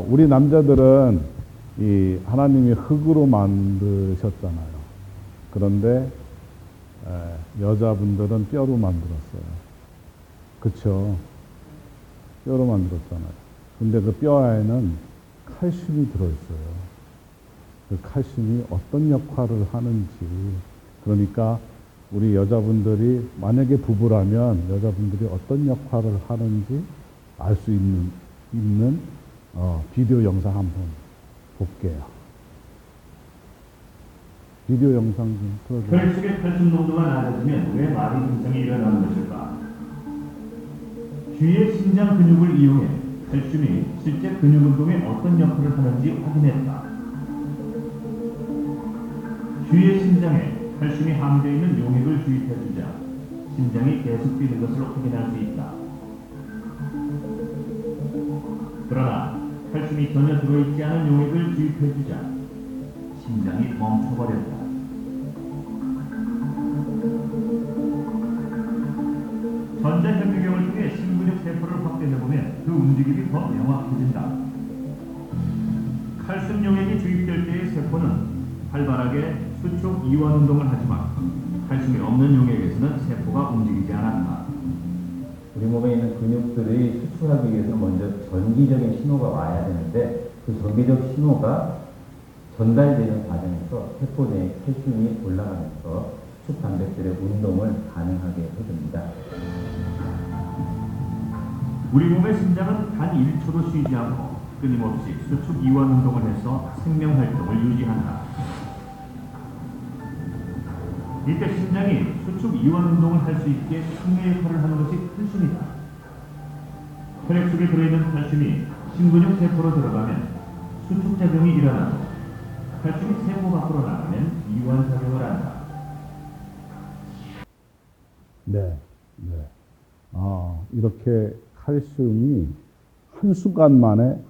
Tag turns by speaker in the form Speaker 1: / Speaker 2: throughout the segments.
Speaker 1: 우리 남자들은 이 하나님이 흙으로 만드셨잖아요. 그런데 여자분들은 뼈로 만들었어요. 그쵸? 뼈로 만들었잖아요. 근데 그 뼈 안에는 칼슘이 들어있어요. 그 칼슘이 어떤 역할을 하는지, 그러니까 우리 여자분들이 만약에 부부라면 여자분들이 어떤 역할을 하는지 알 수 있는 비디오 영상 한번 볼게요. 비디오 영상 좀 틀어줘요.
Speaker 2: 혈 속의 칼슘 농도가 낮아지면 왜 마비 증상이 일어나는 것일까? 쥐의 심장 근육을 이용해 칼슘이 실제 근육 운동에 어떤 역할을 하는지 확인했다. 쥐의 심장에 칼슘이 함유되어 있는 용액을 주입해주자 심장이 계속 뛰는 것을 확인할 수 있다. 그러나 칼슘이 전혀 들어있지 않은 용액을 주입해주자 심장이 멈춰버렸다. 전자현미경을 통해 심근육 세포를 확대해보면 그 움직임이 더 명확해진다. 칼슘 용액이 주입될 때의 세포는 활발하게 수축 이완 운동을 하지만 칼슘이 없는 용액에서는 세포가 움직이지 않았다.
Speaker 3: 우리 몸에 있는 근육들이 수축하기 위해서 먼저 전기적인 신호가 와야 되는데 그 전기적 신호가 전달되는 과정에서 세포 내에 칼슘이 올라가면서 수축 단백질의 운동을 가능하게 해줍니다.
Speaker 2: 우리 몸의 심장은 단 1초도 쉬지 않고 끊임없이 수축 이완 운동을 해서 생명 활동을 유지한다. 이때 심장이 수축 이완 운동을 할 수 있게 촉매 역할을 하는 것이 칼슘이다. 혈액 속에 들어있는 칼슘이 심근육 세포로 들어가면 수축 작용이 일어나고 칼슘이 세포 밖으로 나가면 이완 작용을 한다.
Speaker 1: 네. 이렇게 칼슘이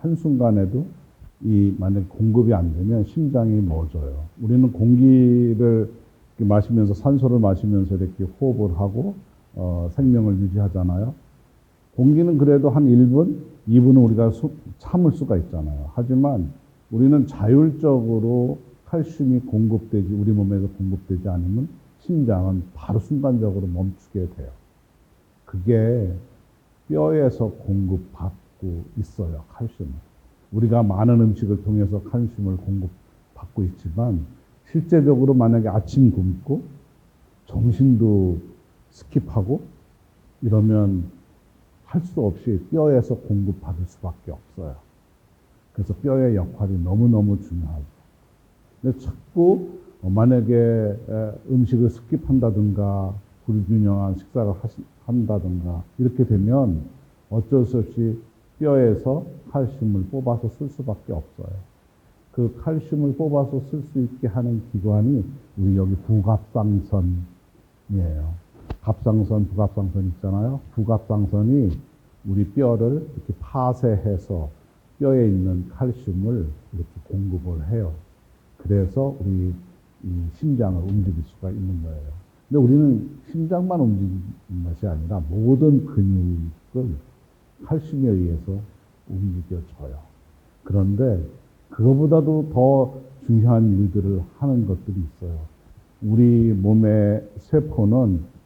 Speaker 1: 한순간에도 만약에 공급이 안 되면 심장이 멎어요. 우리는 공기를 마시면서 산소를 마시면서 이렇게 호흡을 하고 생명을 유지하잖아요. 공기는 그래도 한 1분, 2분은 우리가 참을 수가 있잖아요. 하지만 우리는 자율적으로 칼슘이 우리 몸에서 공급되지 않으면 심장은 바로 순간적으로 멈추게 돼요. 그게 뼈에서 공급받고 있어요, 칼슘을. 우리가 많은 음식을 통해서 칼슘을 공급받고 있지만 실제적으로 만약에 아침 굶고 점심도 스킵하고 이러면 할 수 없이 뼈에서 공급받을 수밖에 없어요. 그래서 뼈의 역할이 너무너무 중요하죠. 근데 자꾸 만약에 음식을 스킵한다든가 불균형한 식사를 한다든가 이렇게 되면 어쩔 수 없이 뼈에서 칼슘을 뽑아서 쓸 수밖에 없어요. 그 칼슘을 뽑아서 쓸 수 있게 하는 기관이 우리 여기 부갑상선이에요. 갑상선, 부갑상선 있잖아요. 부갑상선이 우리 뼈를 이렇게 파쇄해서 뼈에 있는 칼슘을 이렇게 공급을 해요. 그래서 우리 이 심장을 움직일 수가 있는 거예요. 근데 우리는 심장만 움직이는 것이 아니라 모든 근육을 칼슘에 의해서 움직여져요. 그런데 그거보다도 더 중요한 일들을 하는 것들이 있어요. 우리 몸의 세포는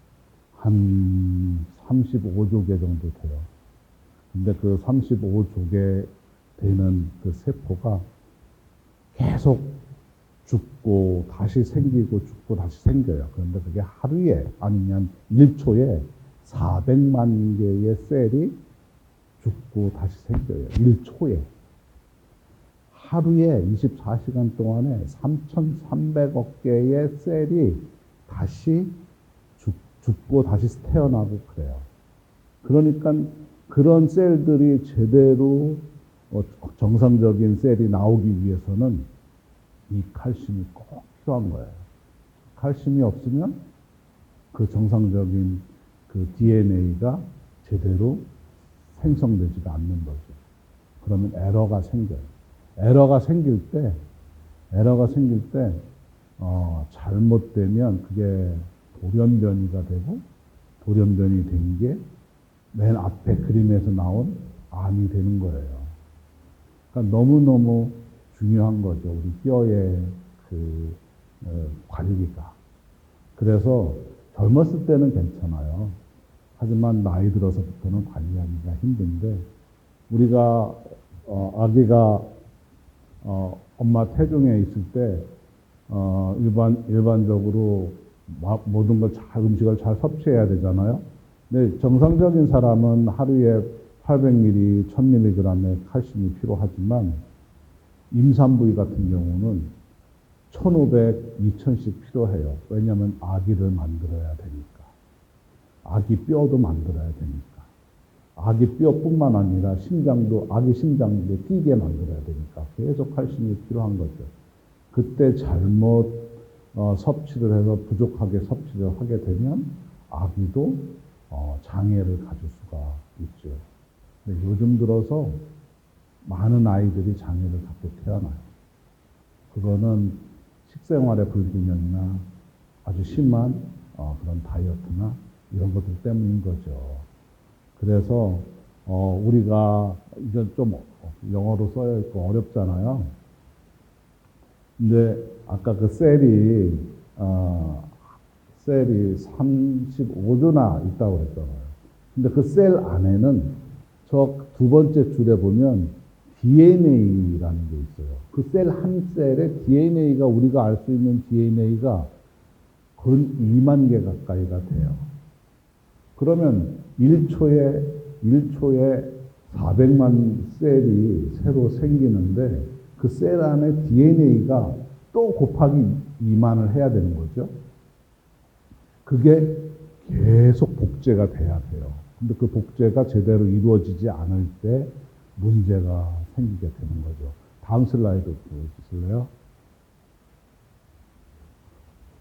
Speaker 1: 한 35조 개 정도 돼요. 근데 그 35조 개 되는 그 세포가 계속 죽고 다시 생기고 죽고 다시 생겨요. 그런데 그게 하루에 아니면 1초에 400만 개의 셀이 죽고 다시 생겨요. 1초에. 하루에 24시간 동안에 3,300억 개의 셀이 다시 죽고 다시 태어나고 그래요. 그러니까 그런 셀들이 제대로 정상적인 셀이 나오기 위해서는 이 칼슘이 꼭 필요한 거예요. 칼슘이 없으면 그 정상적인 그 DNA가 제대로 생성되지가 않는 거죠. 그러면 에러가 생겨요. 에러가 생길 때 잘못되면 그게 돌연변이가 되고, 돌연변이 된 게 맨 앞에 그림에서 나온 암이 되는 거예요. 그러니까 너무너무 중요한 거죠. 우리 뼈의 관리가. 그래서 젊었을 때는 괜찮아요. 하지만 나이 들어서부터는 관리하기가 힘든데, 우리가, 아기가, 엄마 태중에 있을 때, 일반적으로 모든 걸 음식을 잘 섭취해야 되잖아요. 근데 정상적인 사람은 하루에 800ml, 1000mg의 칼슘이 필요하지만, 임산부위 같은 경우는 1500, 2000씩 필요해요. 왜냐하면 아기를 만들어야 되니까. 아기 뼈도 만들어야 되니까. 아기 뼈뿐만 아니라 심장도, 아기 심장도 뛰게 만들어야 되니까 계속 칼슘이 필요한 거죠. 그때 잘못 섭취를 해서 부족하게 섭취를 하게 되면 아기도 장애를 가질 수가 있죠. 근데 요즘 들어서 많은 아이들이 장애를 갖고 태어나요. 그거는 식생활의 불균형이나 아주 심한 그런 다이어트나 이런 것들 때문인 거죠. 그래서 우리가 이건 좀 영어로 써여 있고 어렵잖아요. 근데 아까 그 셀이 35주나 있다고 그랬잖아요. 근데 그 셀 안에는 저 두 번째 줄에 보면 DNA라는 게 있어요. 그 셀 한 셀에 DNA가, 우리가 알 수 있는 DNA가 거의 2만 개 가까이가 돼요. 그러면 1초에 400만 셀이 새로 생기는데 그 셀 안에 DNA가 또 곱하기 2만을 해야 되는 거죠. 그게 계속 복제가 돼야 돼요. 근데 그 복제가 제대로 이루어지지 않을 때 문제가 생기게 되는 거죠. 다음 슬라이드 보여주실래요?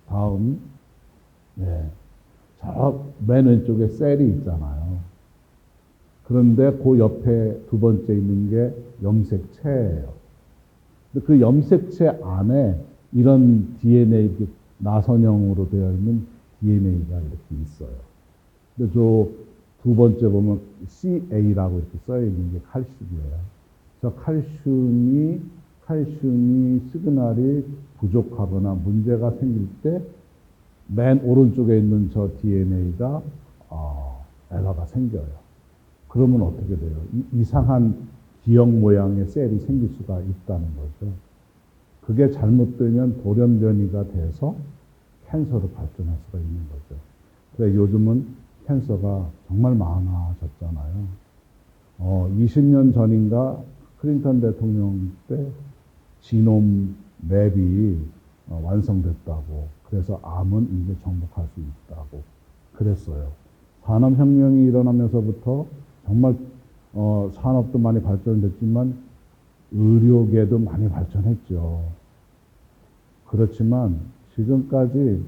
Speaker 1: 다음. 네. 저 맨 왼쪽에 셀이 있잖아요. 그런데 그 옆에 두 번째 있는 게 염색체예요. 근데 그 염색체 안에 이런 DNA, 나선형으로 되어 있는 DNA가 이렇게 있어요. 근데 저 두 번째 보면 CA라고 이렇게 써 있는 게 칼슘이에요. 저 칼슘이 시그널이 부족하거나 문제가 생길 때 맨 오른쪽에 있는 저 DNA가 에러가 생겨요. 그러면 어떻게 돼요? 이상한 기형 모양의 셀이 생길 수가 있다는 거죠. 그게 잘못되면 돌연변이가 돼서 캔서로 발전할 수가 있는 거죠. 그래서 요즘은 캔서가 정말 많아졌잖아요. 20년 전인가 클린턴 대통령 때 지놈 맵이 완성됐다고, 그래서 암은 이제 정복할 수 있다고 그랬어요. 산업혁명이 일어나면서부터 정말 산업도 많이 발전됐지만 의료계도 많이 발전했죠. 그렇지만 지금까지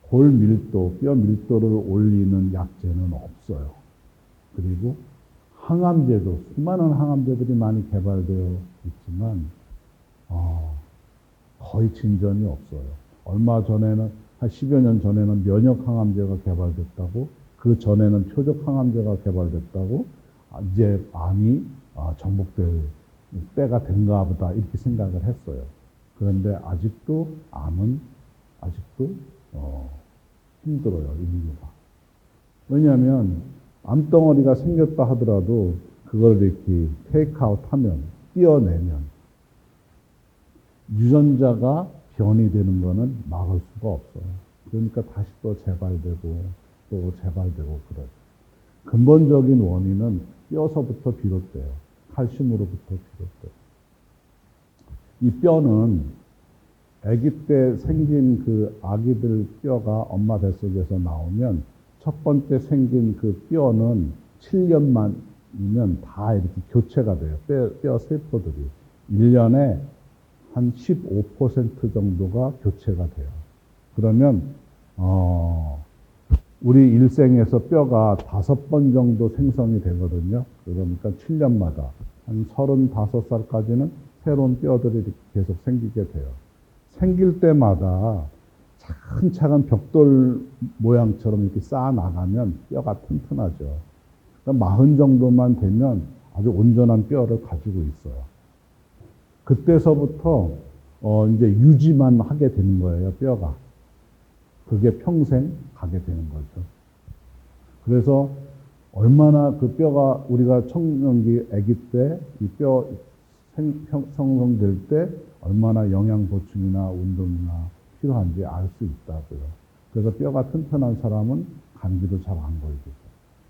Speaker 1: 골 밀도, 뼈 밀도를 올리는 약제는 없어요. 그리고 항암제도, 수많은 항암제들이 많이 개발되어 있지만 거의 진전이 없어요. 얼마 전에는, 한 10여 년 전에는 면역 항암제가 개발됐다고, 그 전에는 표적 항암제가 개발됐다고, 이제 암이 정복될 때가 된가 보다 이렇게 생각을 했어요. 그런데 아직도 암은 힘들어요, 인류가. 왜냐하면 암덩어리가 생겼다 하더라도 그걸 이렇게 테이크아웃 하면, 띄어내면 유전자가 변이 되는 거는 막을 수가 없어요. 그러니까 다시 또 재발되고 또 재발되고 그래요. 근본적인 원인은 뼈서부터 비롯돼요. 칼슘으로부터 비롯돼요. 이 뼈는 아기 때 생긴 그 아기들 뼈가 엄마 뱃속에서 나오면 첫 번째 생긴 그 뼈는 7년 만이면 다 이렇게 교체가 돼요. 뼈 세포들이. 1년에 한 15% 정도가 교체가 돼요. 그러면 우리 일생에서 뼈가 5번 정도 생성이 되거든요. 그러니까 7년마다 한 35살까지는 새로운 뼈들이 이렇게 계속 생기게 돼요. 생길 때마다 차근차근 벽돌 모양처럼 이렇게 쌓아 나가면 뼈가 튼튼하죠. 그러니까 40 정도만 되면 아주 온전한 뼈를 가지고 있어요. 그때서부터 이제 유지만 하게 되는 거예요, 뼈가. 그게 평생 가게 되는 거죠. 그래서 얼마나 그 뼈가 우리가 청년기 아기 때 이 뼈 생성될 때 얼마나 영양 보충이나 운동이나 필요한지 알 수 있다고요. 그래서 뼈가 튼튼한 사람은 감기도 잘 안 걸리고.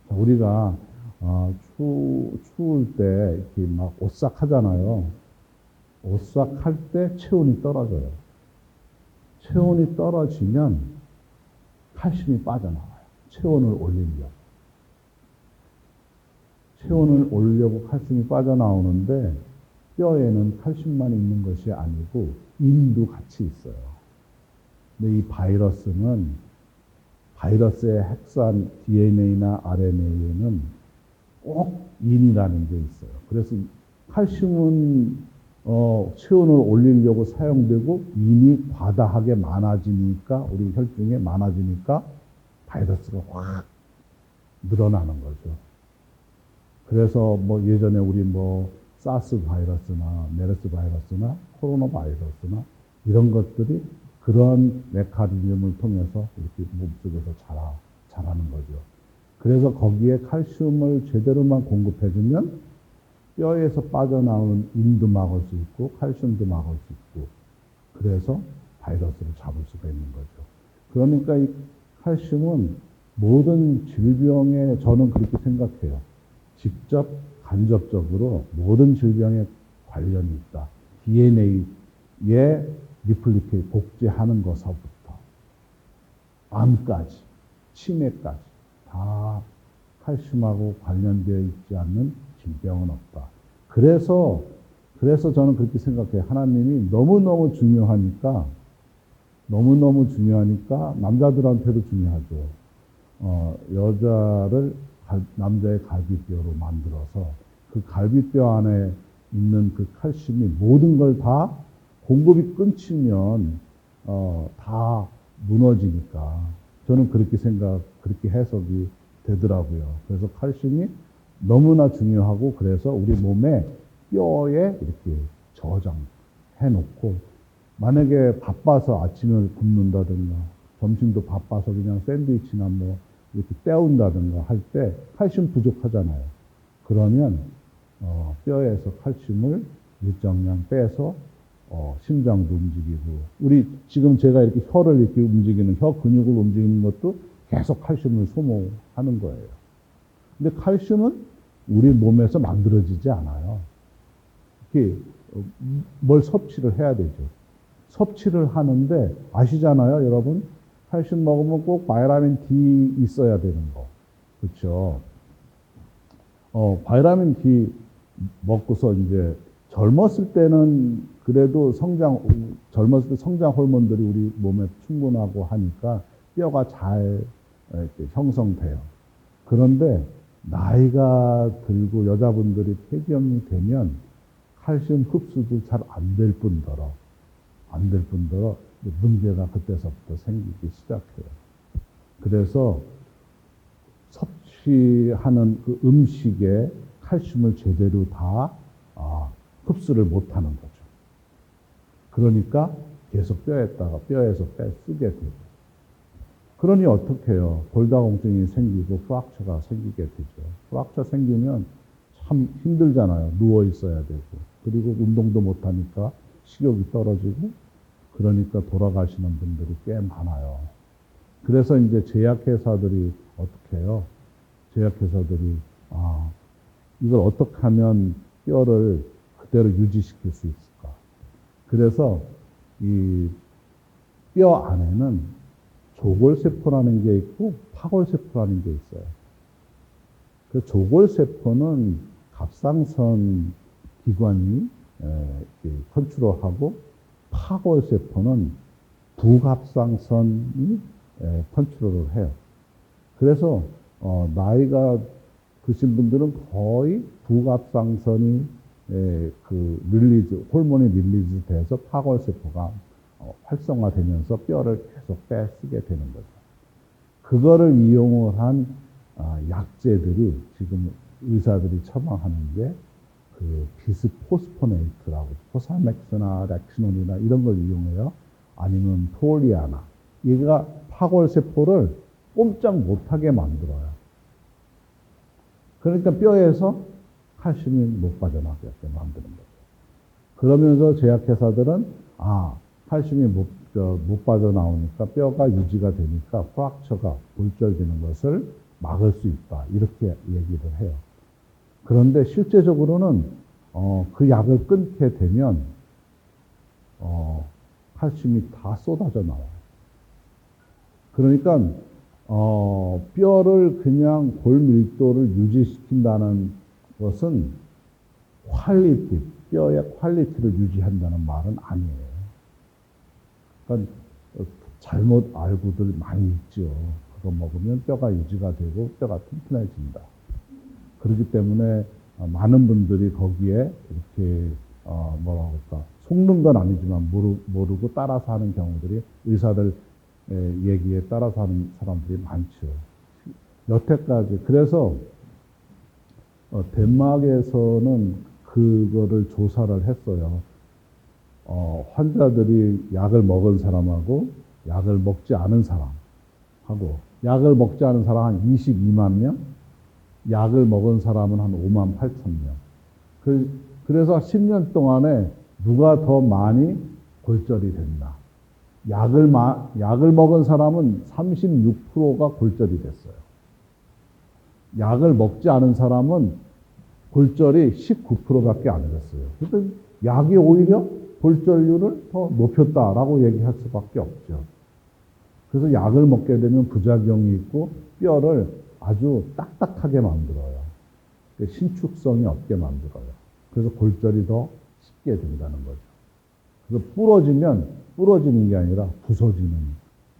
Speaker 1: 자, 우리가 추울 때 이렇게 막 오싹 하잖아요. 오싹 할 때 체온이 떨어져요. 체온이 떨어지면 칼슘이 빠져나와요. 체온을 올리려고. 체온을 올리려고 칼슘이 빠져나오는데 뼈에는 칼슘만 있는 것이 아니고 인도 같이 있어요. 근데 이 바이러스는 바이러스의 핵산 DNA나 RNA에는 꼭 인이라는 게 있어요. 그래서 칼슘은 체온을 올리려고 사용되고 인이 과다하게 많아지니까 우리 혈중에 많아지니까 바이러스가 확 늘어나는 거죠. 그래서 뭐 예전에 우리 뭐 사스 바이러스나 메르스 바이러스나 코로나 바이러스나 이런 것들이 그런 메커니즘을 통해서 이렇게 몸속에서 자라는 거죠. 그래서 거기에 칼슘을 제대로만 공급해주면 뼈에서 빠져나오는 인도 막을 수 있고 칼슘도 막을 수 있고 그래서 바이러스를 잡을 수가 있는 거죠. 그러니까 이 칼슘은 모든 질병에 저는 그렇게 생각해요. 직접 간접적으로 모든 질병에 관련이 있다. DNA에 리플리케이트 복제하는 것서부터 암까지 치매까지 다 칼슘하고 관련되어 있지 않는 질병은 없다. 그래서 저는 그렇게 생각해요. 하나님이 너무너무 중요하니까 남자들한테도 중요하죠. 여자를 남자의 갈비뼈로 만들어서 그 갈비뼈 안에 있는 그 칼슘이 모든 걸 다 공급이 끊기면 다 무너지니까 저는 그렇게 해석이 되더라고요. 그래서 칼슘이 너무나 중요하고 그래서 우리 몸에 뼈에 이렇게 저장해 놓고 만약에 바빠서 아침을 굶는다든가 점심도 바빠서 그냥 샌드위치나 뭐 이렇게 때운다든가 할 때 칼슘 부족하잖아요. 그러면 뼈에서 칼슘을 일정량 빼서 심장도 움직이고 우리 지금 제가 이렇게 혀를 이렇게 움직이는 혀 근육을 움직이는 것도 계속 칼슘을 소모하는 거예요. 근데 칼슘은 우리 몸에서 만들어지지 않아요. 이렇게 뭘 섭취를 해야 되죠. 섭취를 하는데 아시잖아요, 여러분. 칼슘 먹으면 꼭 바이타민 D 있어야 되는 거. 그렇죠? 바이타민 D 먹고서 이제 젊었을 때는 그래도 젊었을 때 성장 호르몬들이 우리 몸에 충분하고 하니까 뼈가 잘 이렇게 형성돼요. 그런데 나이가 들고 여자분들이 폐기염이 되면 칼슘 흡수도 잘 안 될 뿐더러 문제가 그때서부터 생기기 시작해요. 그래서 섭취하는 그 음식에 칼슘을 제대로 다 흡수를 못하는 거죠. 그러니까 계속 뼈에서 쓰게 되고. 그러니 어떻게 해요? 골다공증이 생기고 프랙처가 생기게 되죠. 프랙처 생기면 참 힘들잖아요. 누워 있어야 되고. 그리고 운동도 못하니까 식욕이 떨어지고 그러니까 돌아가시는 분들이 꽤 많아요. 그래서 이제 제약회사들이 어떻게 해요? 제약회사들이 이걸 어떻게 하면 뼈를 그대로 유지시킬 수 있을까? 그래서 이 뼈 안에는 조골세포라는 게 있고 파골세포라는 게 있어요. 그 조골세포는 갑상선 기관이 컨트롤하고 파골세포는 부갑상선이 컨트롤을 해요. 그래서 나이가 드신 분들은 거의 부갑상선이 호르몬이 릴리즈 돼서 파골세포가 활성화되면서 뼈를 계속 빼쓰게 되는 거죠. 그거를 이용을 한 약제들이 지금 의사들이 처방하는 게 그 비스포스포네이트라고 포사맥스나 렉시논이나 이런 걸 이용해요. 아니면 톨리아나. 얘가 파골세포를 꼼짝 못하게 만들어요. 그러니까 뼈에서 칼슘이 못 빠져나가게 만드는 거죠. 그러면서 제약회사들은 칼슘이 못 빠져나오니까 뼈가 유지가 되니까 프랙처가 골절되는 것을 막을 수 있다. 이렇게 얘기를 해요. 그런데 실제적으로는 그 약을 끊게 되면 칼슘이 다 쏟아져 나와요. 그러니까 뼈를 그냥 골밀도를 유지시킨다는 것은 뼈의 퀄리티를 유지한다는 말은 아니에요. 그러니까 잘못 알고들 많이 있죠. 그거 먹으면 뼈가 유지가 되고 뼈가 튼튼해진다. 그렇기 때문에 많은 분들이 거기에 이렇게 뭐라고 할까 속는 건 아니지만 모르고 따라서 하는 경우들이 의사들 얘기에 따라서 하는 사람들이 많죠. 여태까지 그래서 덴마크에서는 그거를 조사를 했어요. 환자들이 약을 먹은 사람하고 약을 먹지 않은 사람하고 약을 먹지 않은 사람 한 22만 명, 약을 먹은 사람은 한 5만 8천 명. 그래서 10년 동안에 누가 더 많이 골절이 됐나. 약을 먹은 사람은 36%가 골절이 됐어요. 약을 먹지 않은 사람은 골절이 19%밖에 안 됐어요. 그러니까 약이 오히려 골절률을 더 높였다라고 얘기할 수밖에 없죠. 그래서 약을 먹게 되면 부작용이 있고 뼈를 아주 딱딱하게 만들어요. 신축성이 없게 만들어요. 그래서 골절이 더 쉽게 된다는 거죠. 그래서 부러지는 게 아니라 부서지는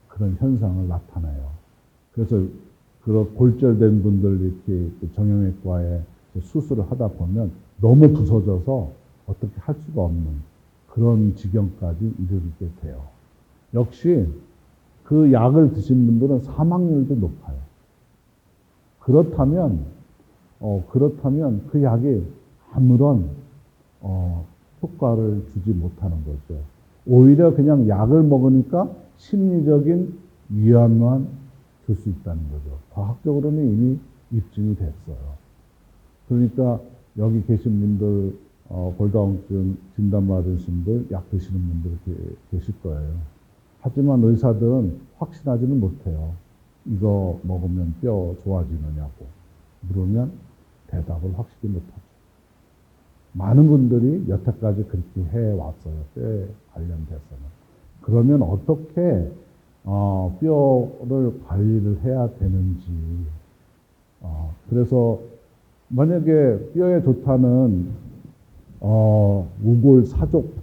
Speaker 1: 그런 현상을 나타내요. 그래서 그런 골절된 분들 이렇게 정형외과에 수술을 하다 보면 너무 부서져서 어떻게 할 수가 없는 그런 지경까지 이르게 돼요. 역시 그 약을 드신 분들은 사망률도 높아요. 그렇다면 그 약이 아무런 효과를 주지 못하는 거죠. 오히려 그냥 약을 먹으니까 심리적인 위안만 줄 수 있다는 거죠. 과학적으로는 이미 입증이 됐어요. 그러니까 여기 계신 분들, 골다공증 진단받으신 분들, 약 드시는 분들 계실 거예요. 하지만 의사들은 확신하지는 못해요. 이거 먹으면 뼈 좋아지느냐고 물으면 대답을 확실히 못하죠. 많은 분들이 여태까지 그렇게 해왔어요. 뼈에 관련돼서는. 그러면 어떻게 뼈를 관리를 해야 되는지. 그래서 만약에 뼈에 좋다는 우골 사족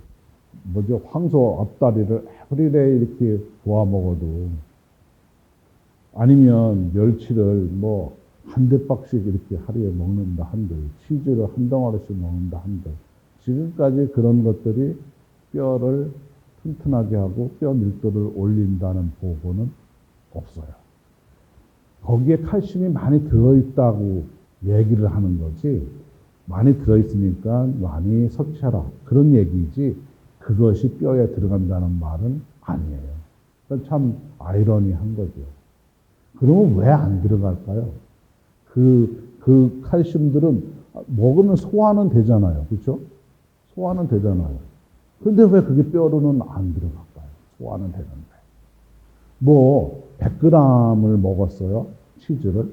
Speaker 1: 황소 앞다리를 에브리데이 이렇게 구워 먹어도 아니면 멸치를 한 대박씩 이렇게 하루에 먹는다 한들, 치즈를 한 덩어리씩 먹는다 한들, 지금까지 그런 것들이 뼈를 튼튼하게 하고 뼈 밀도를 올린다는 보고는 없어요. 거기에 칼슘이 많이 들어있다고 얘기를 하는 거지, 많이 들어있으니까 많이 섭취하라. 그런 얘기지, 그것이 뼈에 들어간다는 말은 아니에요. 그러니까 참 아이러니한 거죠. 그러면 왜 안 들어갈까요? 그 칼슘들은 먹으면 소화는 되잖아요. 그렇죠? 소화는 되잖아요. 그런데 왜 그게 뼈로는 안 들어갈까요? 소화는 되는데. 100g을 먹었어요. 치즈를.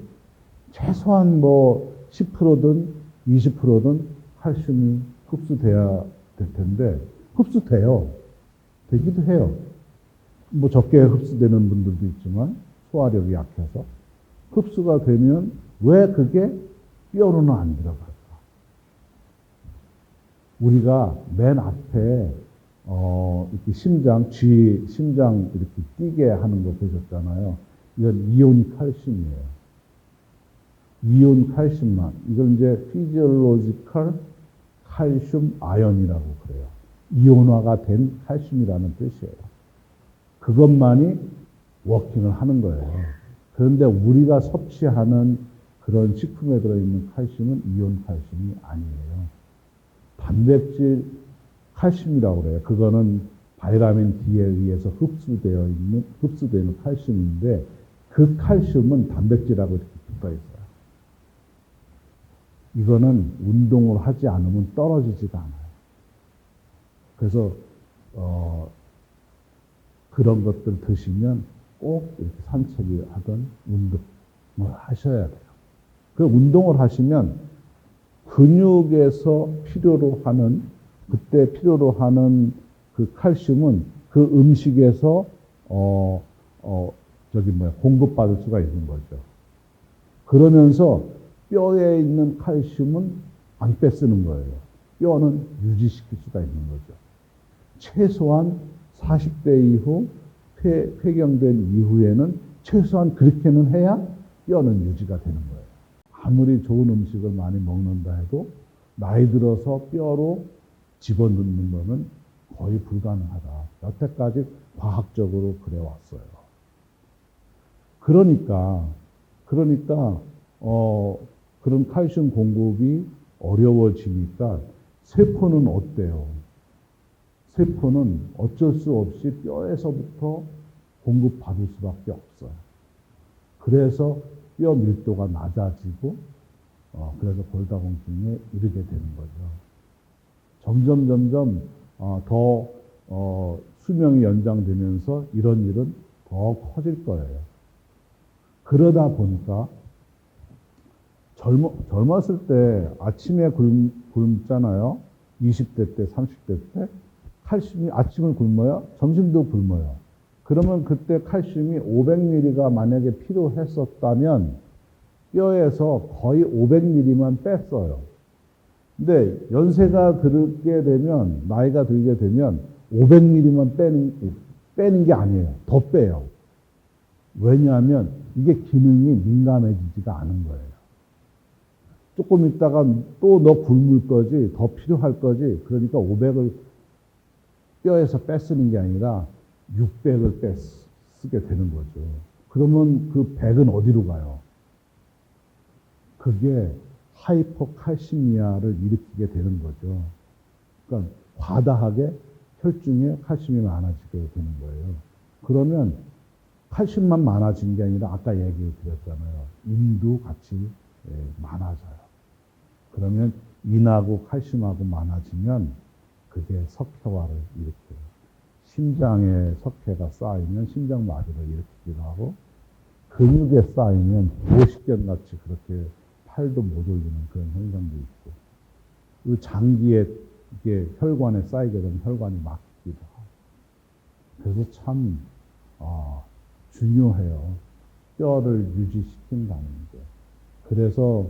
Speaker 1: 최소한 10%든 20%든 칼슘이 흡수돼야 될 텐데, 흡수돼요. 되기도 해요. 적게 흡수되는 분들도 있지만, 소화력이 약해서. 흡수가 되면 왜 그게 뼈로는 안 들어갈까? 우리가 맨 앞에 이렇게 심장 이렇게 뛰게 하는 거 보셨잖아요. 이건 이온 칼슘이에요. 이온 칼슘만. 이걸 이제 피지올로지컬 칼슘 아연이라고 그래요. 이온화가 된 칼슘이라는 뜻이에요. 그것만이 워킹을 하는 거예요. 그런데 우리가 섭취하는 그런 식품에 들어있는 칼슘은 이온 칼슘이 아니에요. 단백질 칼슘이라고 그래요. 그거는 바이타민 D에 의해서 흡수되는 칼슘인데 그 칼슘은 단백질하고 이렇게 붙어 있어요. 이거는 운동을 하지 않으면 떨어지지가 않아요. 그래서 그런 것들 드시면 꼭 이렇게 산책을 하든 운동을 하셔야 돼요. 그 운동을 하시면 근육에서 그때 필요로 하는 그 칼슘은 그 음식에서 공급받을 수가 있는 거죠. 그러면서 뼈에 있는 칼슘은 안 뺏쓰는 거예요. 뼈는 유지시킬 수가 있는 거죠. 최소한 40대 이후 폐경된 이후에는 최소한 그렇게는 해야 뼈는 유지가 되는 거예요. 아무리 좋은 음식을 많이 먹는다 해도 나이 들어서 뼈로 집어넣는 것은 거의 불가능하다. 여태까지 과학적으로 그래 왔어요. 그러니까 그런 칼슘 공급이 어려워지니까 세포는 어때요? 세포는 어쩔 수 없이 뼈에서부터 공급받을 수밖에 없어요. 그래서 뼈 밀도가 낮아지고 그래서 골다공증에 이르게 되는 거죠. 점점 더 수명이 연장되면서 이런 일은 더 커질 거예요. 그러다 보니까 젊었을 때 아침에 굶잖아요. 20대 때, 30대 때 칼슘이 아침을 굶어요. 점심도 굶어요. 그러면 그때 칼슘이 500mg가 만약에 필요했었다면 뼈에서 거의 500mg만 뺐어요. 근데 연세가 나이가 들게 되면 500mg만 빼는 게 아니에요. 더 빼요. 왜냐하면 이게 기능이 민감해지지가 않은 거예요. 조금 있다가 또 너 굶을 거지, 더 필요할 거지. 그러니까 500을 뼈에서 뺏쓰는 게 아니라 600을 쓰게 되는 거죠. 그러면 그 100은 어디로 가요? 그게 하이퍼칼시미아를 일으키게 되는 거죠. 그러니까 과다하게 혈중에 칼슘이 많아지게 되는 거예요. 그러면 칼슘만 많아진 게 아니라 아까 얘기 드렸잖아요. 인도 같이 많아져요. 그러면 인하고 칼슘하고 많아지면 그게 석회화를 일으켜요. 심장에 석회가 쌓이면 심장마비를 일으키기도 하고 근육에 쌓이면 도식견같이 그렇게 팔도 못 올리는 그런 현상도 있고 그 장기에 이게 혈관에 쌓이게 되면 혈관이 막히기도 하고 그래서 참 중요해요. 뼈를 유지시킨다는 게. 그래서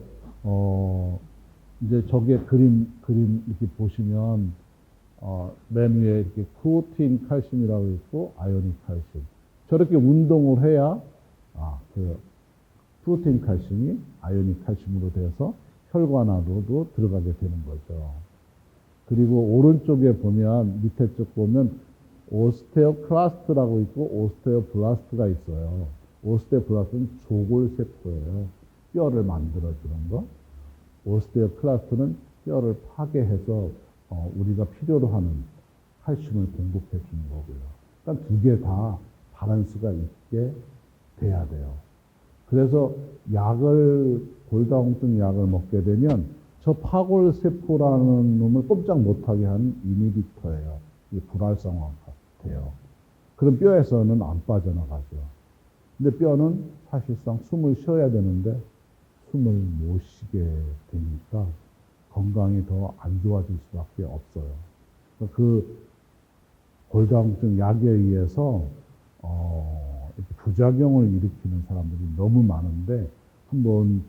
Speaker 1: 이제 저게 그림 이렇게 보시면 맨 위에 이렇게 프로틴 칼슘이라고 있고 아요닉 칼슘. 저렇게 운동을 해야 그 프로틴 칼슘이 아요닉 칼슘으로 돼서 혈관 안으로도 들어가게 되는 거죠. 그리고 오른쪽에 보면 밑에 쪽 보면 오스테오클라스트라고 있고 오스테오블라스트가 있어요. 오스테오블라스트는 조골세포예요. 뼈를 만들어주는 거. 오스테오클라스트는 뼈를 파괴해서 우리가 필요로 하는 칼슘을 공급해 주는 거고요. 그러니까 두 개 다 밸런스가 있게 돼야 돼요. 그래서 골다공증 약을 먹게 되면 저 파골세포라는 놈을 꼼짝 못하게 하는 이니비터예요. 이 불활성화가 돼요. 그럼 뼈에서는 안 빠져나가죠. 근데 뼈는 사실상 숨을 쉬어야 되는데 숨을 못 쉬게 되니까 건강이 더 안 좋아질 수밖에 없어요. 그 골다공증 약에 의해서 이렇게 부작용을 일으키는 사람들이 너무 많은데 한번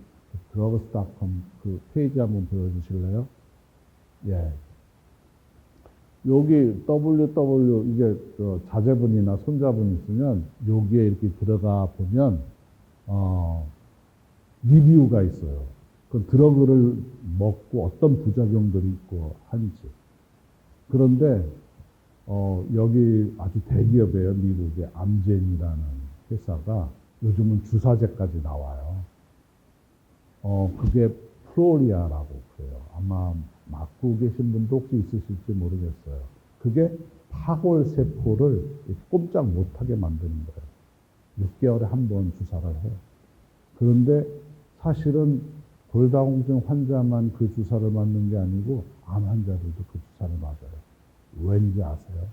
Speaker 1: 드러그스닷컴 그 페이지 한번 보여주실래요? 예. 여기 www 이게 자제분이나 손자분 있으면 여기에 이렇게 들어가 보면 리뷰가 있어요. 그 드러그를 먹고 어떤 부작용들이 있고 하는지. 그런데 여기 아주 대기업이에요. 미국의 암젠이라는 회사가 요즘은 주사제까지 나와요. 그게 프로리아라고 그래요. 아마 맡고 계신 분도 혹시 있으실지 모르겠어요. 그게 파골 세포를 이렇게 꼼짝 못하게 만드는 거예요. 6개월에 한 번 주사를 해요. 그런데 사실은 골다공증 환자만 그 주사를 맞는 게 아니고 암 환자들도 그 주사를 맞아요. 왠지 아세요?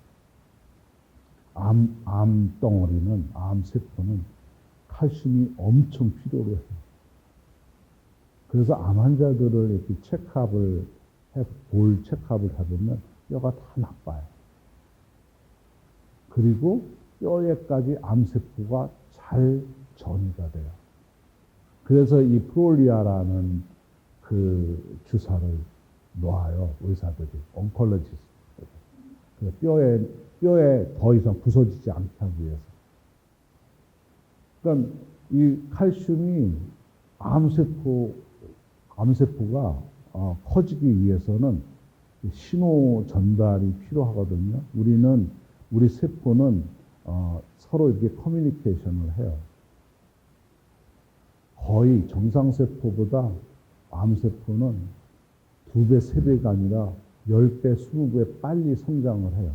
Speaker 1: 암덩어리는, 암세포는 칼슘이 엄청 필요로 해요. 그래서 암 환자들을 이렇게 볼 체크업을 해보면 뼈가 다 나빠요. 그리고 뼈에까지 암세포가 잘 전이가 돼요. 그래서 이 프롤리아라는 그 주사를 놔요, 의사들이. 옹콜로지스트. 뼈에 더 이상 부서지지 않게 하기 위해서. 그러니까 이 칼슘이 암세포가 커지기 위해서는 신호 전달이 필요하거든요. 우리 세포는 서로 이렇게 커뮤니케이션을 해요. 거의 정상세포보다 암세포는 2배, 3배가 아니라 10배, 20배 빨리 성장을 해요.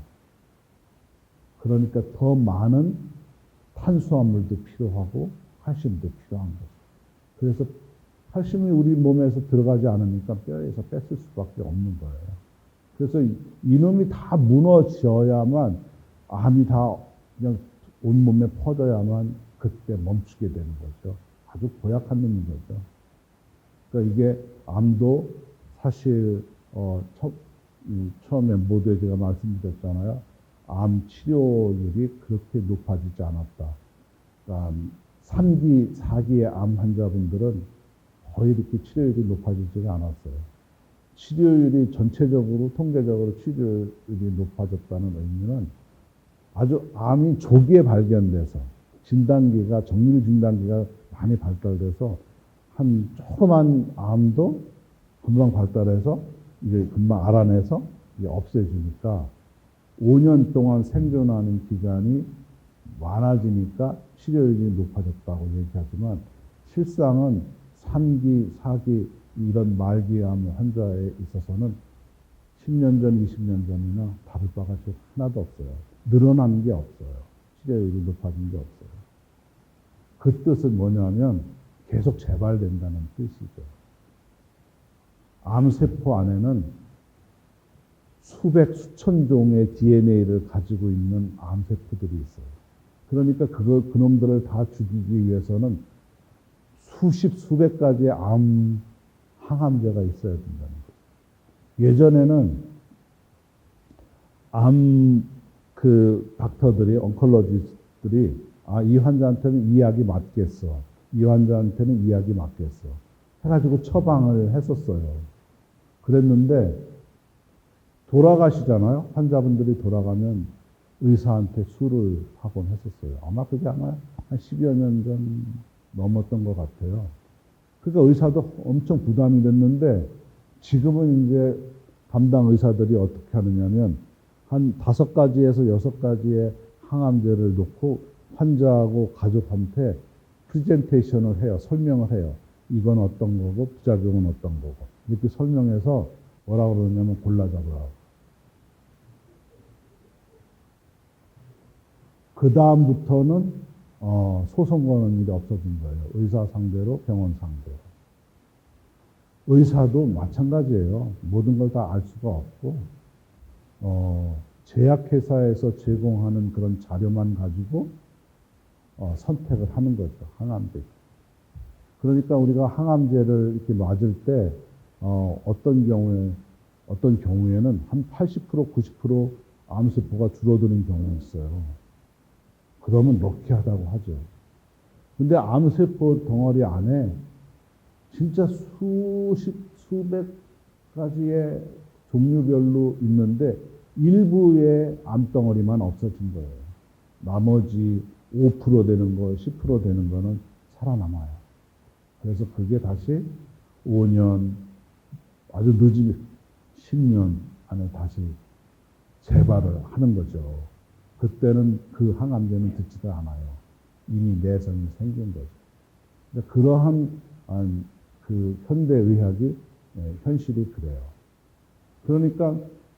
Speaker 1: 그러니까 더 많은 탄수화물도 필요하고 칼슘도 필요한 거죠. 그래서 칼슘이 우리 몸에서 들어가지 않으니까 뼈에서 뺐을 수밖에 없는 거예요. 그래서 이놈이 다 무너져야만 암이 다 그냥 온몸에 퍼져야만 그때 멈추게 되는 거죠. 아주 고약한 놈인 거죠. 그러니까 이게 암도 사실 처음에 모두에 제가 말씀드렸잖아요. 암 치료율이 그렇게 높아지지 않았다. 그러니까 3기, 4기의 암 환자분들은 거의 이렇게 치료율이 높아지지가 않았어요. 치료율이 전체적으로, 통계적으로 치료율이 높아졌다는 의미는 아주 암이 조기에 발견돼서 정밀 진단기가 많이 발달돼서 한 조그만 암도 금방 발달해서 이제 금방 알아내서 이제 없애주니까 5년 동안 생존하는 기간이 많아지니까 치료율이 높아졌다고 얘기하지만 실상은 3기, 4기 이런 말기암 환자에 있어서는 10년 전, 20년 전이나 다를 바가 하나도 없어요. 늘어난 게 없어요. 치료율이 높아진 게 없어요. 그 뜻은 뭐냐면 계속 재발된다는 뜻이죠. 암세포 안에는 수백, 수천 종의 DNA를 가지고 있는 암세포들이 있어요. 그러니까 그놈들을 다 죽이기 위해서는 수십, 수백 가지의 항암제가 있어야 된다는 거예요. 예전에는 닥터들이, 옹콜로지스트들이, 이 환자한테는 이 약이 맞겠어. 이 환자한테는 이 약이 맞겠어. 해가지고 처방을 했었어요. 그랬는데, 돌아가시잖아요. 환자분들이 돌아가면 의사한테 수를 하곤 했었어요. 아마 그게 한 10여 년 전 넘었던 것 같아요. 그러니까 의사도 엄청 부담이 됐는데, 지금은 이제 담당 의사들이 어떻게 하느냐면, 한 5가지에서 6가지의 항암제를 놓고 환자하고 가족한테 프리젠테이션을 해요. 설명을 해요. 이건 어떤 거고, 부작용은 어떤 거고. 이렇게 설명해서 뭐라고 그러냐면 골라잡으라고. 그 다음부터는 소송 거는 일이 없어진 거예요. 의사 상대로, 병원 상대로. 의사도 마찬가지예요. 모든 걸 다 알 수가 없고, 제약회사에서 제공하는 그런 자료만 가지고 선택을 하는 거죠. 항암제. 그러니까 우리가 항암제를 이렇게 맞을 때 어떤 경우에는 한 80%, 90% 암세포가 줄어드는 경우가 있어요. 그러면 럭키하다고 하죠. 근데 암세포 덩어리 안에 진짜 수백 가지의 종류별로 있는데 일부의 암덩어리만 없어진 거예요. 나머지 5% 되는 거, 10% 되는 거는 살아남아요. 그래서 그게 다시 5년, 아주 늦은 10년 안에 다시 재발을 하는 거죠. 그때는 그 항암제는 듣지도 않아요. 이미 내성이 생긴 거죠. 그러한 그 현대의학이 현실이 그래요. 그러니까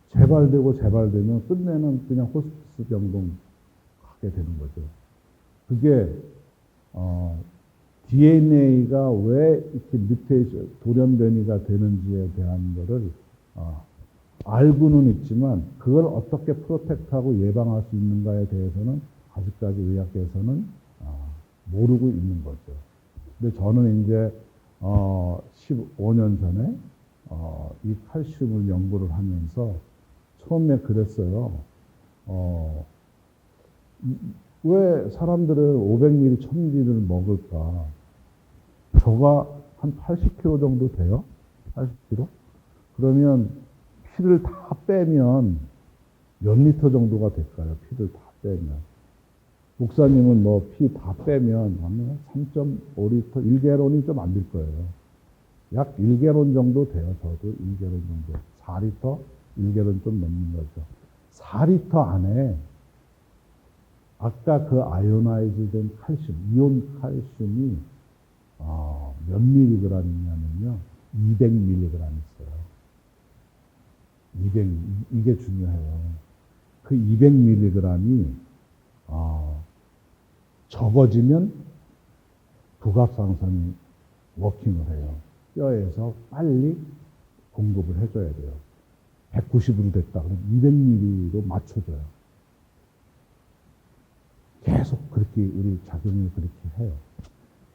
Speaker 1: 재발되면 끝내는 그냥 호스피스 병동 가게 되는 거죠. 그게 DNA가 왜 이렇게 뮤테이션, 돌연변이가 되는지에 대한 거를 알고는 있지만 그걸 어떻게 프로텍트하고 예방할 수 있는가에 대해서는 아직까지 의학계에서는 모르고 있는 거죠. 근데 저는 이제 15년 전에 이 칼슘을 연구를 하면서 처음에 그랬어요. 왜 사람들은 500ml, 1000ml를 먹을까? 저가 한 80kg 정도 돼요? 80kg? 그러면 피를 다 빼면 몇 리터 정도가 될까요? 피를 다 빼면. 목사님은 뭐 피 다 빼면 아마 3.5리터, 1gallon이 좀 안 될 거예요. 약 1gallon 정도 돼요. 저도 1gallon 정도. 4리터, 1gallon 좀 넘는 거죠. 4리터 안에 아까 그 아이오나이즈 된 칼슘, 이온 칼슘이 몇 밀리그램이냐면요. 200mg 있어요. 이게 중요해요. 그 200mg이 적어지면 부갑상선이 워킹을 해요. 뼈에서 빨리 공급을 해줘야 돼요. 190으로 됐다 그러면 200ml로 맞춰줘요. 계속 그렇게 우리 작용을 그렇게 해요.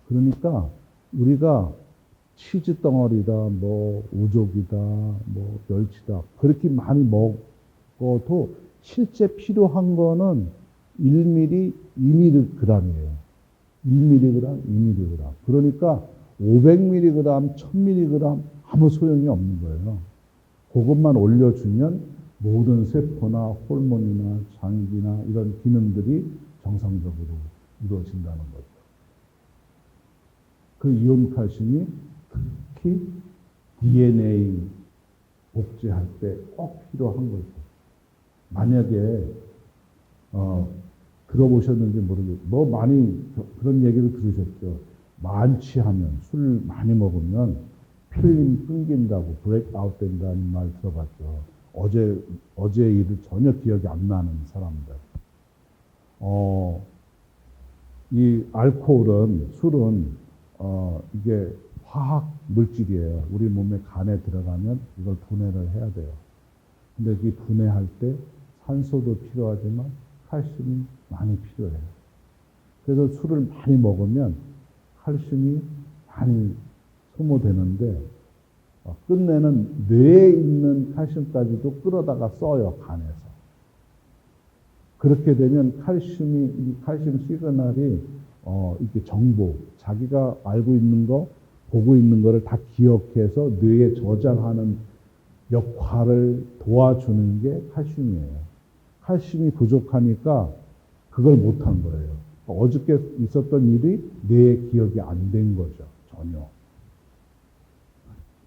Speaker 1: 그러니까 우리가 치즈 덩어리다, 뭐 우족이다, 뭐 멸치다 그렇게 많이 먹어도 실제 필요한 거는 1ml, 2mg이에요. 1mg, 2mg. 그러니까 500mg, 1000mg 아무 소용이 없는 거예요. 그것만 올려주면 모든 세포나 호르몬이나 장기나 이런 기능들이 정상적으로 이루어진다는 거죠. 그 이온 칼슘이 특히 DNA 복제할 때 꼭 필요한 거죠. 만약에 들어보셨는지 모르겠어요. 뭐 많이 그런 얘기를 들으셨죠. 만취하면 술 많이 먹으면 필름 끊긴다고 브레이크아웃 된다는 말 들어봤죠. 어제 일을 전혀 기억이 안 나는 사람들. 이 알코올은, 술은, 이게 화학 물질이에요. 우리 몸에 간에 들어가면 이걸 분해를 해야 돼요. 근데 이 분해할 때 산소도 필요하지만 칼슘이 많이 필요해요. 그래서 술을 많이 먹으면 칼슘이 많이 소모되는데, 끝내는 뇌에 있는 칼슘까지도 끌어다가 써요, 간에서. 그렇게 되면 칼슘 시그널이, 이렇게 정보, 자기가 알고 있는 거, 보고 있는 거를 다 기억해서 뇌에 저장하는 역할을 도와주는 게 칼슘이에요. 칼슘이 부족하니까 그걸 못한 거예요. 어저께 있었던 일이 뇌에 기억이 안 된 거죠, 전혀.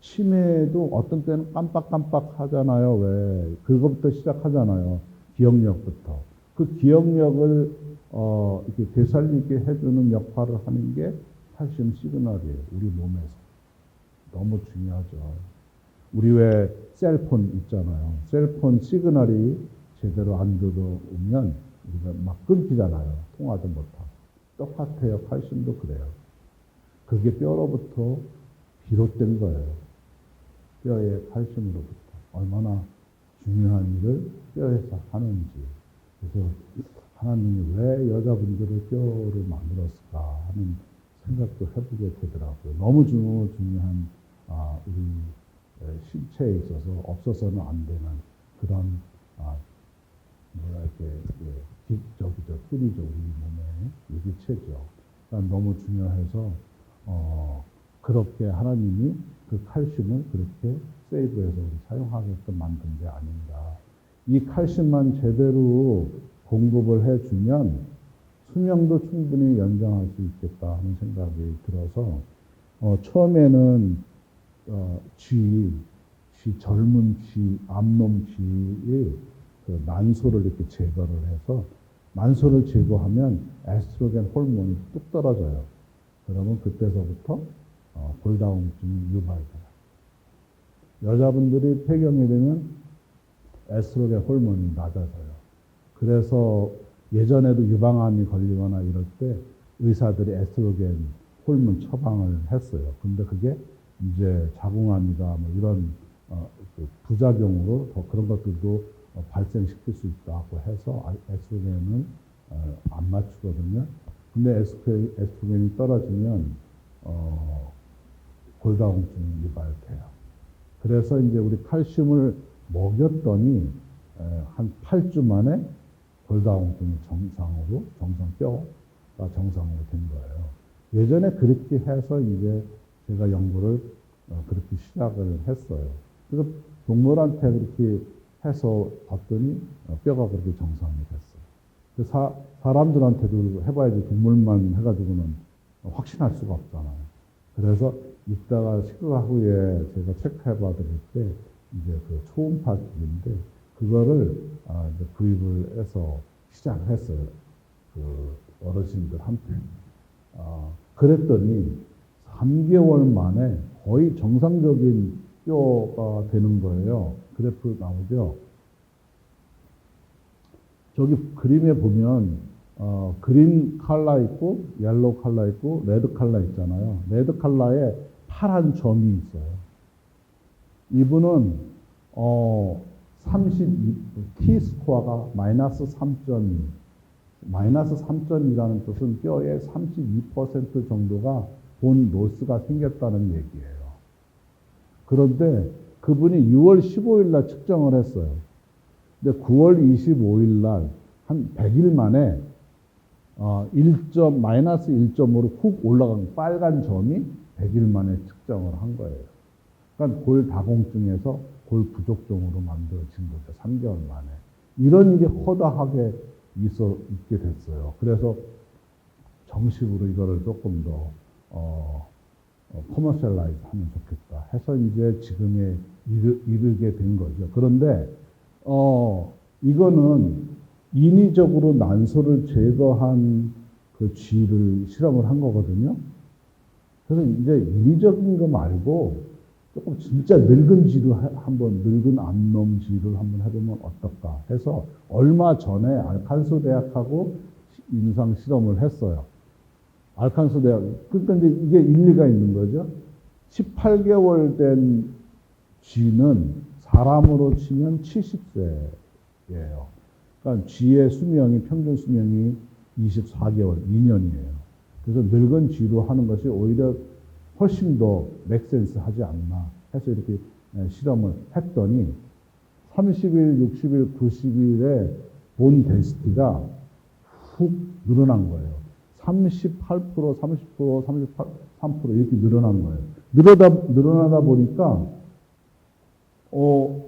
Speaker 1: 치매도 어떤 때는 깜빡깜빡 하잖아요, 왜. 그것부터 시작하잖아요. 기억력부터. 그 기억력을, 이렇게 되살리게 해주는 역할을 하는 게 칼슘 시그널이에요, 우리 몸에서. 너무 중요하죠. 우리 왜 셀폰 있잖아요. 셀폰 시그널이 제대로 안 들어오면 우리가 막 끊기잖아요. 통화도 못하고. 똑같아요. 칼슘도 그래요. 그게 뼈로부터 비롯된 거예요. 뼈의 칼슘으로부터. 얼마나 중요한 일을 뼈에서 하는지. 그래서 하나님이 왜 여자분들을 뼈를 만들었을까 하는 생각도 해보게 되더라고요. 너무 중요한 우리 신체에 있어서 없어서는 안 되는 그런 기적이죠, 뿌리죠, 우리 몸의 유기체죠. 그러니까 너무 중요해서 그렇게 하나님이 그 칼슘을 그렇게 세이브해서 우리 사용하게끔 만든 게 아닌가. 이 칼슘만 제대로 공급을 해주면 수명도 충분히 연장할 수 있겠다 하는 생각이 들어서 처음에는 젊은 쥐, 암놈 쥐의 그 난소를 이렇게 제거를 해서 난소를 제거하면 에스트로겐 호르몬이 뚝 떨어져요. 그러면 그때서부터 골다공증이 유발돼요. 여자분들이 폐경이 되면 에스트로겐 호르몬이 낮아져요. 그래서 예전에도 유방암이 걸리거나 이럴 때 의사들이 에스트로겐 호르몬 처방을 했어요. 근데 그게 이제 자궁암이다 뭐 이런 그 부작용으로 더 그런 것들도 발생시킬 수 있다고 해서 에스트로겐은 안 맞추거든요. 근데 에스트로겐이 떨어지면 골다공증이 유발돼요. 그래서 이제 우리 칼슘을 먹였더니 한 8주 만에 골다공증이 뼈가 정상으로 된 거예요. 예전에 그렇게 해서 이제 제가 연구를 그렇게 시작을 했어요. 그래서 동물한테 그렇게 해서 봤더니 뼈가 그렇게 정상이 됐어요. 사람들한테도 해봐야지 동물만 해가지고는 확신할 수가 없잖아요. 그래서 이따가 식사 후에 제가 체크해봐드릴 때 이제 그 초음파 기기인데 그거를 이제 구입을 해서 시작을 했어요. 그 어르신들한테. 그랬더니 3개월 만에 거의 정상적인 뼈가 되는 거예요. 그래프 나오죠. 저기 그림에 보면 그린 컬러 있고 옐로우 컬러 있고 레드 컬러 있잖아요. 레드 컬러에 파란 점이 있어요. 이분은 T-스코어가 마이너스 3.2. 마이너스 3.2라는 뜻은 뼈의 32% 정도가 본 로스가 생겼다는 얘기예요. 그런데 그분이 6월 15일 날 측정을 했어요. 근데 9월 25일 날 한 100일 만에 마이너스 1점으로 훅 올라간 빨간 점이 100일 만에 측정을 한 거예요. 그러니까 골다공증에서 골부족증으로 만들어진 거죠. 3개월 만에. 이런 일이 허다하게 있게 됐어요. 그래서 정식으로 이거를 조금 더 커머셜라이즈 하면 좋겠다 해서 이제 지금에 이르게 된 거죠. 그런데 이거는 인위적으로 난소를 제거한 그 쥐를 실험을 한 거거든요. 그래서 이제 인위적인 거 말고 조금 진짜 늙은 쥐를 늙은 암놈 쥐를 한번 해보면 어떨까 해서 얼마 전에 알칸소 대학하고 임상 실험을 했어요. 알칸소 대학. 그러니까 이제 이게 일리가 있는 거죠. 18개월 된 쥐는 사람으로 치면 70세예요. 그러니까 쥐의 평균 수명이 24개월, 2년이에요. 그래서 늙은 쥐로 하는 것이 오히려 훨씬 더 맥센스 하지 않나 해서 이렇게 실험을 했더니 30일, 60일, 90일에 본 덴시티가 훅 늘어난 거예요. 38%, 30%, 33% 이렇게 늘어난 거예요. 늘어나다 보니까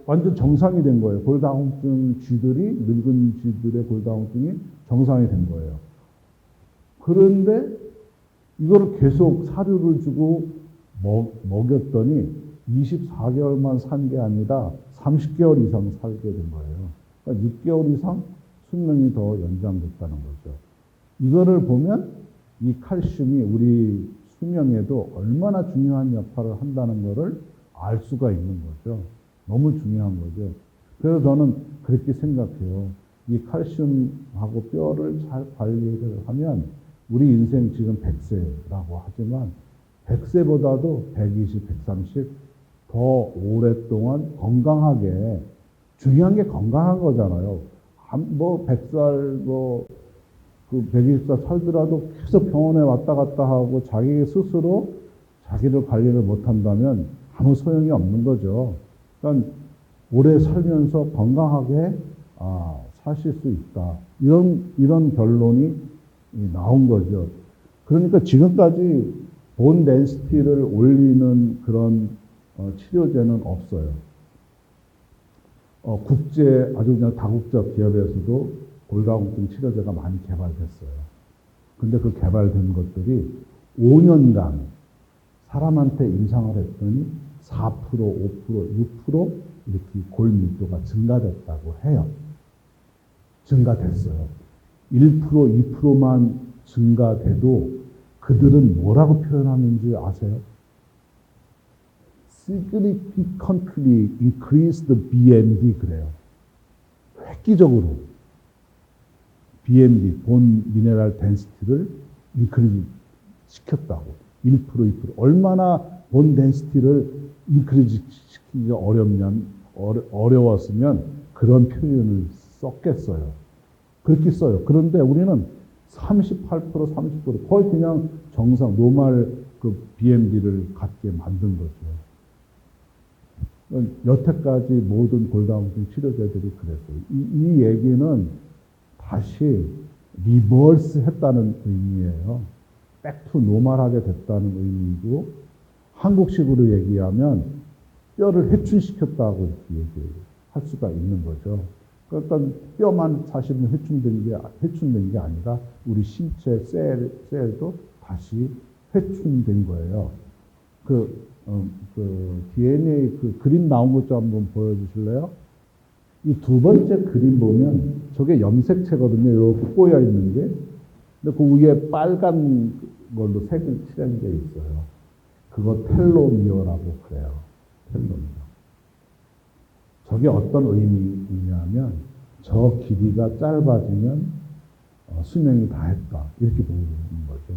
Speaker 1: 완전 정상이 된 거예요. 골다공증 쥐들이, 늙은 쥐들의 골다공증이 정상이 된 거예요. 그런데 이거를 계속 사료를 주고 먹였더니 24개월만 산 게 아니라 30개월 이상 살게 된 거예요. 그러니까 6개월 이상 수명이 더 연장됐다는 거죠. 이거를 보면 이 칼슘이 우리 수명에도 얼마나 중요한 역할을 한다는 것을 알 수가 있는 거죠. 너무 중요한 거죠. 그래서 저는 그렇게 생각해요. 이 칼슘하고 뼈를 잘 관리를 하면 우리 인생 지금 100세라고 하지만 100세보다도 120, 130 더 오랫동안 건강하게 중요한 게 건강한 거잖아요. 100살, 그 120살 살더라도 계속 병원에 왔다 갔다 하고 자기 스스로 자기를 관리를 못한다면 아무 소용이 없는 거죠. 그러니까 오래 살면서 건강하게 사실 수 있다. 이런 결론이 나온 거죠. 그러니까 지금까지 본 덴시티를 올리는 그런 치료제는 없어요. 국제 아주 그냥 다국적 기업에서도 골다공증 치료제가 많이 개발됐어요. 근데 그 개발된 것들이 5년간 사람한테 임상을 했더니 4%, 5%, 6% 이렇게 골 밀도가 증가됐다고 해요. 증가됐어요. 1%, 2%만 증가돼도 그들은 뭐라고 표현하는지 아세요? significantly increase the BMD 그래요. 획기적으로 BMD, 본 미네랄 덴시티를 인크리즈 시켰다고. 1%, 2%. 얼마나 본 덴시티를 인크리즈 시키기가 어려웠으면 그런 표현을 썼겠어요. 그렇게 써요. 그런데 우리는 38%, 30% 거의 그냥 정상, 노멀 그 BMD를 갖게 만든 거죠. 여태까지 모든 골다공증 치료제들이 그랬어요. 이 얘기는 다시 리버스 했다는 의미예요. 백투 노멀하게 됐다는 의미이고, 한국식으로 얘기하면 뼈를 해충시켰다고 이렇게 얘기할 수가 있는 거죠. 그러니까 뼈만 사실은 해충된 게 아니라 우리 신체 셀도 다시 해충된 거예요. 그 DNA 그 그림 나온 것 좀 한번 보여주실래요? 이 두 번째 그림 보면 저게 염색체거든요. 이렇게 꼬여 있는 게. 근데 그 위에 빨간 걸로 색을 칠한 게 있어요. 그거 텔로미어라고 그래요. 텔로미어. 저게 어떤 의미냐면 저 길이가 짧아지면 수명이 다했다. 이렇게 보는 거죠.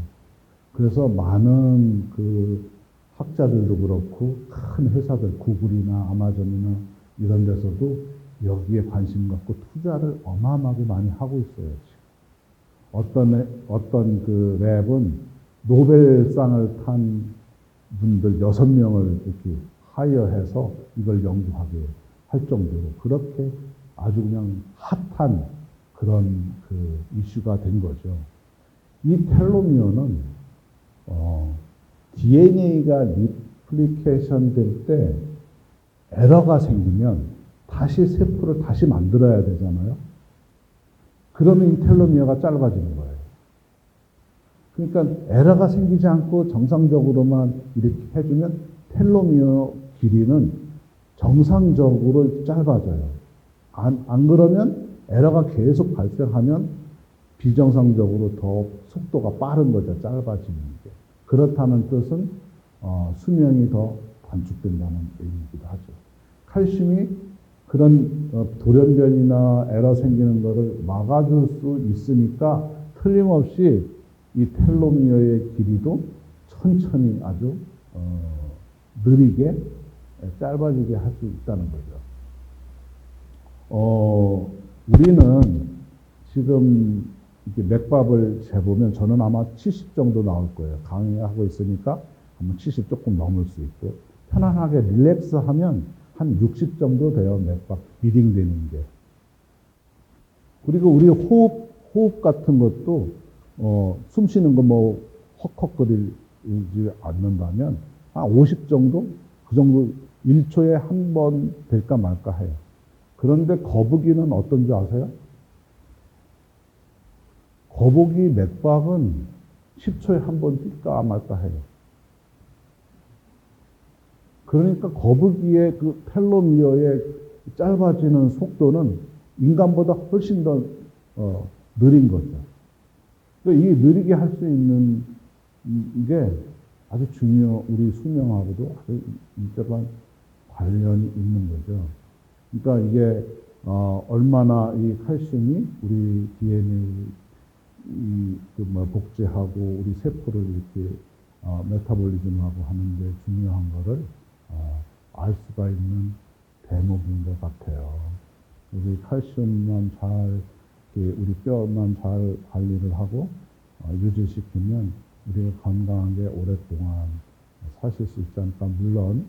Speaker 1: 그래서 많은 그 학자들도 그렇고 큰 회사들 구글이나 아마존이나 이런 데서도 여기에 관심 갖고 투자를 어마어마하게 많이 하고 있어요. 지금. 어떤 그 랩은 노벨상을 탄 분들 6명을 이렇게 하이어해서 이걸 연구하게 할 정도로 그렇게 아주 그냥 핫한 그런 그 이슈가 된 거죠. 이 텔로미어는 DNA가 리플리케이션 될 때 에러가 생기면 다시 세포를 다시 만들어야 되잖아요. 그러면 이 텔로미어가 짧아지는 거예요. 그러니까 에러가 생기지 않고 정상적으로만 이렇게 해주면 텔로미어 길이는 정상적으로 짧아져요. 안 그러면 에러가 계속 발생하면 비정상적으로 더 속도가 빠른 거죠. 짧아지는 게. 그렇다는 뜻은 수명이 더 단축된다는 의미이기도 하죠. 칼슘이 그런 돌연변이나 에러 생기는 거를 막아줄 수 있으니까 틀림없이 이 텔로미어의 길이도 천천히 아주 느리게 짧아지게 할 수 있다는 거죠. 우리는 지금 이렇게 맥밥을 재보면 저는 아마 70 정도 나올 거예요. 강의하고 있으니까 한번 70 조금 넘을 수 있고 편안하게 릴렉스 하면 한 60 정도 돼요. 맥밥 리딩 되는 게. 그리고 우리 호흡 같은 것도 숨 쉬는 거 뭐 헉헉거리지 않는다면 한 50 정도? 그 정도 1초에 한 번 될까 말까 해요. 그런데 거북이는 어떤지 아세요? 거북이 맥박은 10초에 한 번 뛸까 말까 해요. 그러니까 거북이의 그 텔로미어의 짧아지는 속도는 인간보다 훨씬 더 느린 거죠. 그러니까 이 느리게 할 수 있는 게 아주 우리 수명하고도 아주 밀접한 관련이 있는 거죠. 그러니까 이게 얼마나 이 칼슘이 우리 DNA 복제하고 우리 세포를 이렇게 메타볼리즘하고 하는데 중요한 거를 알 수가 있는 대목인 것 같아요. 우리 칼슘만 우리 뼈만 잘 관리를 하고 유지시키면 우리가 건강하게 오랫동안 사실 수 있지 않을까. 물론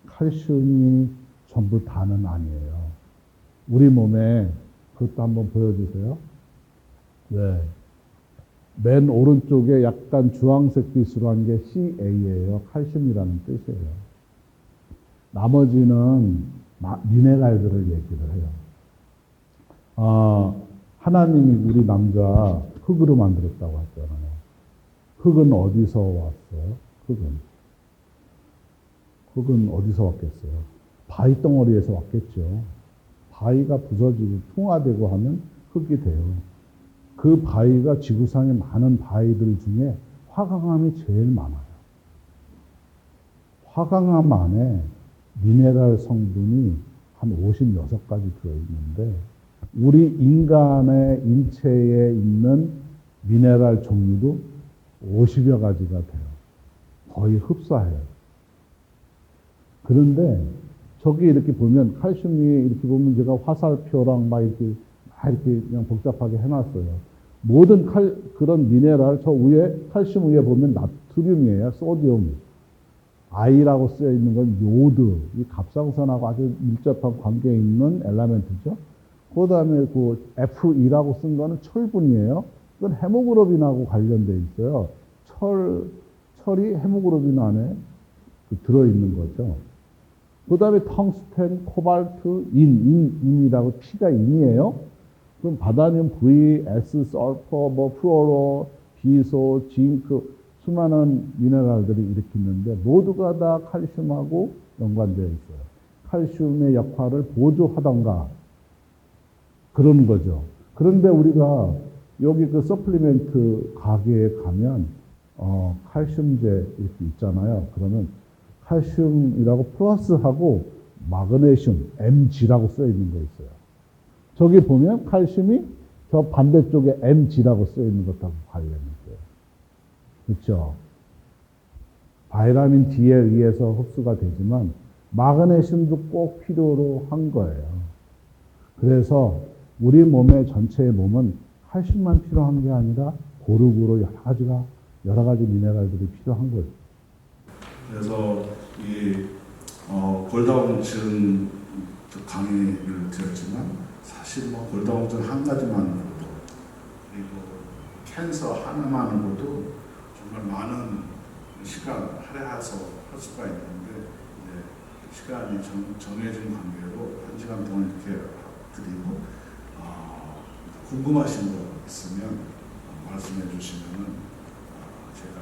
Speaker 1: 칼슘이 전부 다는 아니에요. 우리 몸에 그것도 한번 보여주세요. 네. 맨 오른쪽에 약간 주황색 빛으로 한 게 CA예요. 칼슘이라는 뜻이에요. 나머지는 미네랄들을 얘기를 해요. 하나님이 우리 남자 흙으로 만들었다고 했잖아요. 흙은 어디서 왔어요? 흙은 어디서 왔겠어요? 바위 덩어리에서 왔겠죠. 바위가 부서지고 풍화되고 하면 흙이 돼요. 그 바위가 지구상에 많은 바위들 중에 화강암이 제일 많아요. 화강암 안에 미네랄 성분이 한 56가지 들어있는데 우리 인간의 인체에 있는 미네랄 종류도 50여 가지가 돼요. 거의 흡사해요. 그런데 저기 이렇게 보면 칼슘이 이렇게 보면 제가 화살표랑 막 이렇게 그냥 복잡하게 해놨어요. 모든 그런 미네랄 저 위에 칼슘 위에 보면 나트륨이에요. 소디움. I라고 쓰여 있는 건 요드. 이 갑상선하고 아주 밀접한 관계에 있는 엘레멘트죠. 그 다음에 그 Fe라고 쓴 거는 철분이에요. 그건 헤모글로빈하고 관련돼 있어요. 철이 헤모글로빈 안에 들어있는 거죠. 그 다음에 텅스텐, 코발트, 인이라고 T가 인이에요. 그럼 바다늄, V, S, 설퍼, 플로로, 비소, 징크, 수많은 미네랄들이 이렇게 있는데 모두가 다 칼슘하고 연관되어 있어요. 칼슘의 역할을 보조하던가 그런 거죠. 그런데 우리가 여기 그 서플리멘트 가게에 가면 칼슘제 이렇게 있잖아요. 그러면 칼슘이라고 플러스하고 마그네슘, Mg라고 써 있는 거 있어요. 저기 보면 칼슘이 저 반대쪽에 Mg라고 써 있는 것하고 관련이 있어요. 그렇죠? 바이타민 D에 의해서 흡수가 되지만 마그네슘도 꼭 필요로 한 거예요. 그래서 우리 몸의 전체의 몸은 칼슘만 필요한 게 아니라 고루고루 여러 가지 미네랄들이 필요한 거죠.
Speaker 4: 그래서 이 골다공증 강의를 드렸지만 사실 뭐 골다공증 한 가지만으로도 그리고 캔서 하나만으로도 정말 많은 시간 할애해서 할 수가 있는데 시간이 정해진 관계로 1시간 동안 이렇게 드리고 궁금하신 거 있으면 말씀해 주시면은 제가